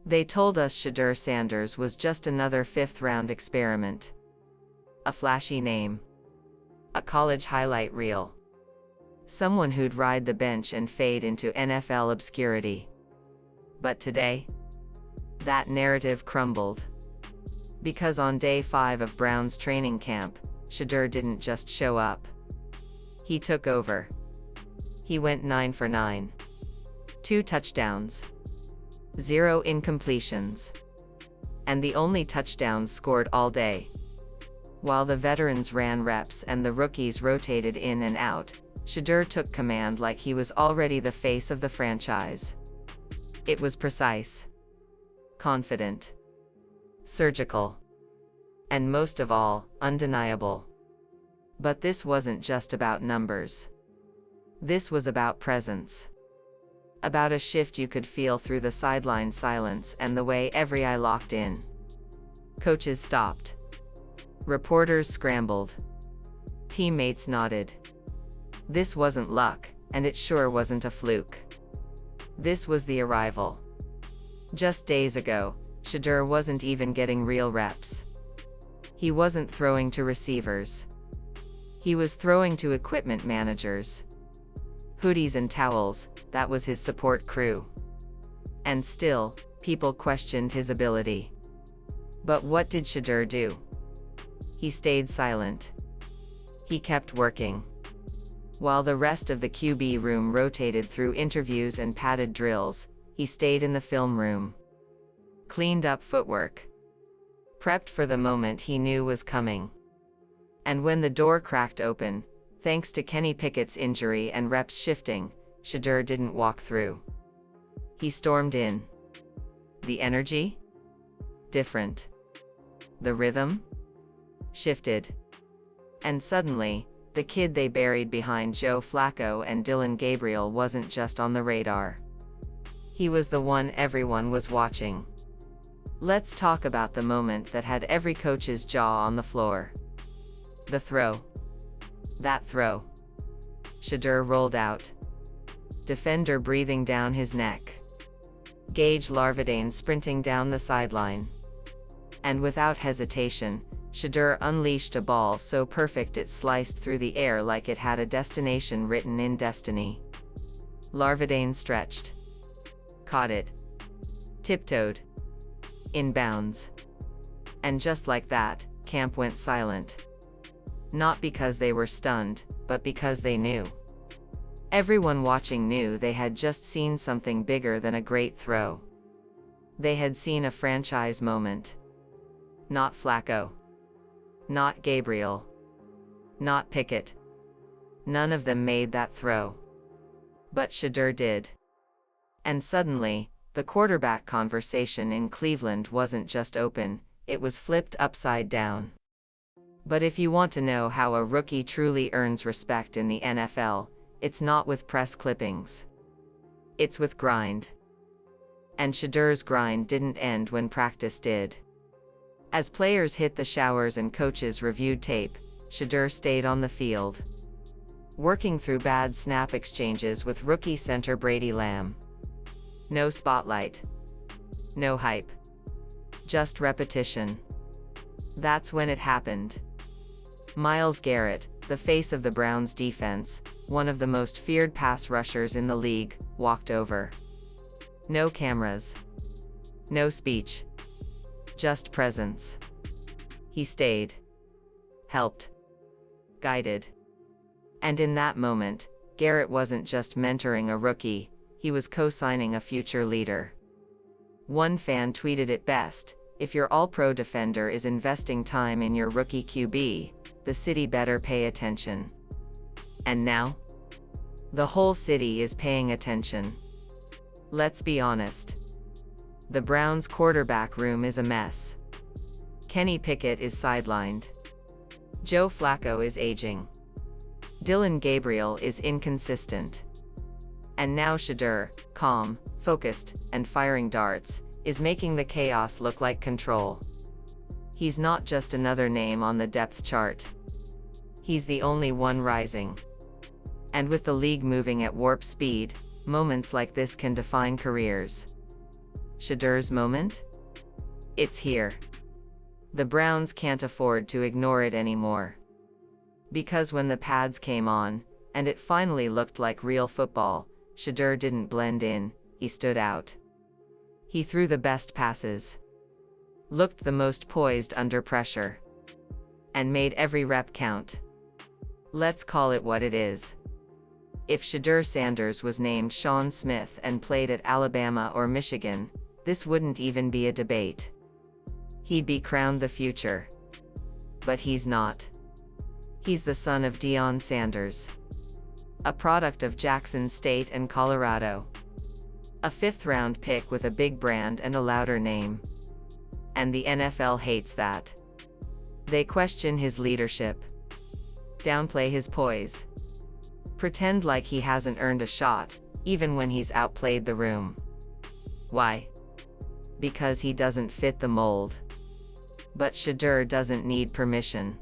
They told us Shedeur Sanders was just another fifth-round experiment. A flashy name. A college highlight reel. Someone who'd ride the bench and fade into NFL obscurity. But today, that narrative crumbled. Because on day 5 of Brown's training camp, Shedeur didn't just show up. He took over. He went 9 for 9. 2 touchdowns. 0 incompletions. And the only touchdowns scored all day. While the veterans ran reps and the rookies rotated in and out, Shedeur took command like he was already the face of the franchise. It was precise, confident, surgical, and most of all, undeniable. But this wasn't just about numbers. This was about presence. About a shift you could feel through the sideline silence and the way every eye locked in. Coaches stopped. Reporters scrambled. Teammates nodded. This wasn't luck, and it sure wasn't a fluke. This was the arrival. Just days ago, Shedeur wasn't even getting real reps. He wasn't throwing to receivers. He was throwing to equipment managers. Hoodies and towels, that was his support crew. And still, people questioned his ability. But what did Shedeur do? He stayed silent. He kept working. While the rest of the QB room rotated through interviews and padded drills, he stayed in the film room. Cleaned up footwork. Prepped for the moment he knew was coming. And when the door cracked open, thanks to Kenny Pickett's injury and reps shifting, Shedeur didn't walk through. He stormed in. The energy? Different. The rhythm? Shifted. And suddenly, the kid they buried behind Joe Flacco and Gabriel wasn't just on the radar. He was the one everyone was watching. Let's talk about the moment that had every coach's jaw on the floor. The throw. That throw. Shedeur rolled out. Defender breathing down his neck. Gage Larvadain sprinting down the sideline. And without hesitation, Shedeur unleashed a ball so perfect it sliced through the air like it had a destination written in destiny. Larvadain stretched. Caught it. Tiptoed. Inbounds. And just like that, camp went silent. Not because they were stunned, but because they knew. Everyone watching knew they had just seen something bigger than a great throw. They had seen a franchise moment. Not Flacco. Not Gabriel. Not Pickett. None of them made that throw. But Shedeur did. And suddenly, the quarterback conversation in Cleveland wasn't just open, it was flipped upside down. But if you want to know how a rookie truly earns respect in the NFL, it's not with press clippings. It's with grind. And Shedeur's grind didn't end when practice did. As players hit the showers and coaches reviewed tape, Shedeur stayed on the field. Working through bad snap exchanges with rookie center Brady Lamb. No spotlight. No hype. Just repetition. That's when it happened. Myles Garrett, the face of the Browns defense, one of the most feared pass rushers in the league, walked over. No cameras. No speech. Just presence. He stayed. Helped. Guided. And in that moment, Garrett wasn't just mentoring a rookie, he was co-signing a future leader. One fan tweeted it best, "If your all-pro defender is investing time in your rookie QB, the city better pay attention." And now? The whole city is paying attention. Let's be honest. The Browns' quarterback room is a mess. Kenny Pickett is sidelined. Joe Flacco is aging. Gabriel is inconsistent. And now Shedeur, calm, focused, and firing darts, is making the chaos look like control. He's not just another name on the depth chart. He's the only one rising. And with the league moving at warp speed, moments like this can define careers. Shedeur's moment? It's here. The Browns can't afford to ignore it anymore. Because when the pads came on, and it finally looked like real football, Shedeur didn't blend in, he stood out. He threw the best passes, looked the most poised under pressure, and made every rep count. Let's call it what it is. If Shedeur Sanders was named Sean Smith and played at Alabama or Michigan, this wouldn't even be a debate. He'd be crowned the future. But he's not. He's the son of Deion Sanders, a product of Jackson State and Colorado. A fifth-round pick with a big brand and a louder name. And the NFL hates that. They question his leadership, downplay his poise, pretend like he hasn't earned a shot, even when he's outplayed the room. Why? Because he doesn't fit the mold. But Shedeur doesn't need permission.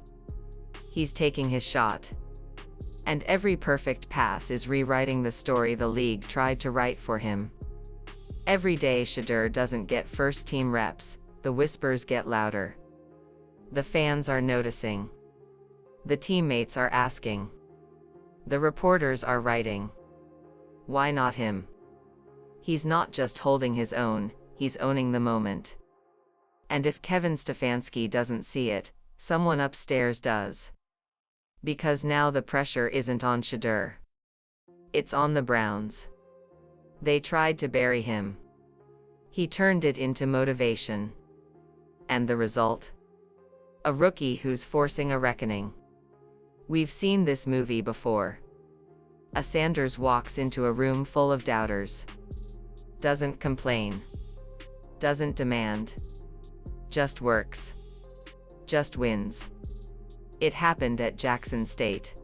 He's taking his shot. And every perfect pass is rewriting the story the league tried to write for him. Every day Shedeur doesn't get first-team reps, the whispers get louder. The fans are noticing. The teammates are asking. The reporters are writing. Why not him? He's not just holding his own, he's owning the moment. And if Kevin Stefanski doesn't see it, someone upstairs does. Because now the pressure isn't on Shedeur. It's on the Browns. They tried to bury him. He turned it into motivation. And the result? A rookie who's forcing a reckoning. We've seen this movie before. A Sanders walks into a room full of doubters. Doesn't complain. Doesn't demand. Just works. Just wins. It happened at Jackson State.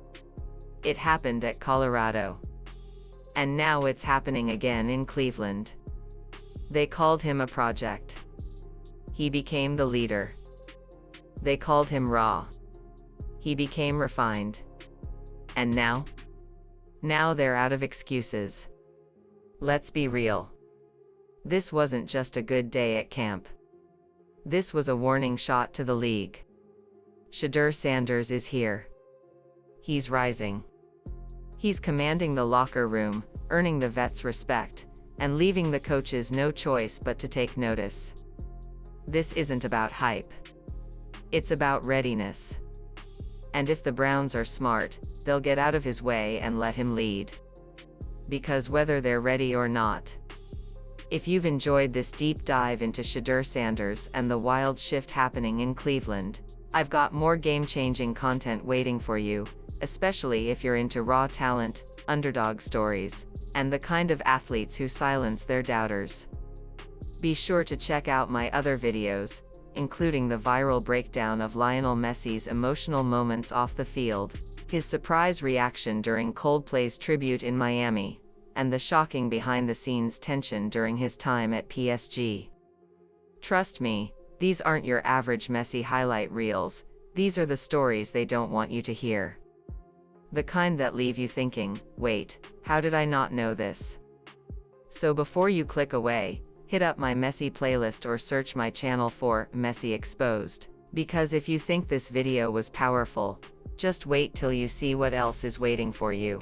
It happened at Colorado. And now it's happening again in Cleveland. They called him a project. He became the leader. They called him raw. He became refined. And now? Now they're out of excuses. Let's be real. This wasn't just a good day at camp. This was a warning shot to the league. Shedeur Sanders is here. He's rising. He's commanding the locker room, earning the vets' respect, and leaving the coaches no choice but to take notice. This isn't about hype. It's about readiness. And if the Browns are smart, they'll get out of his way and let him lead. Because whether they're ready or not. If you've enjoyed this deep dive into Shedeur Sanders and the wild shift happening in Cleveland, I've got more game-changing content waiting for you, especially if you're into raw talent, underdog stories, and the kind of athletes who silence their doubters. Be sure to check out my other videos, including the viral breakdown of Lionel Messi's emotional moments off the field, his surprise reaction during Coldplay's tribute in Miami, and the shocking behind-the-scenes tension during his time at PSG. Trust me, these aren't your average Messi highlight reels, these are the stories they don't want you to hear. The kind that leave you thinking, wait, how did I not know this? So before you click away, hit up my Messi playlist or search my channel for Messi Exposed, because if you think this video was powerful, just wait till you see what else is waiting for you.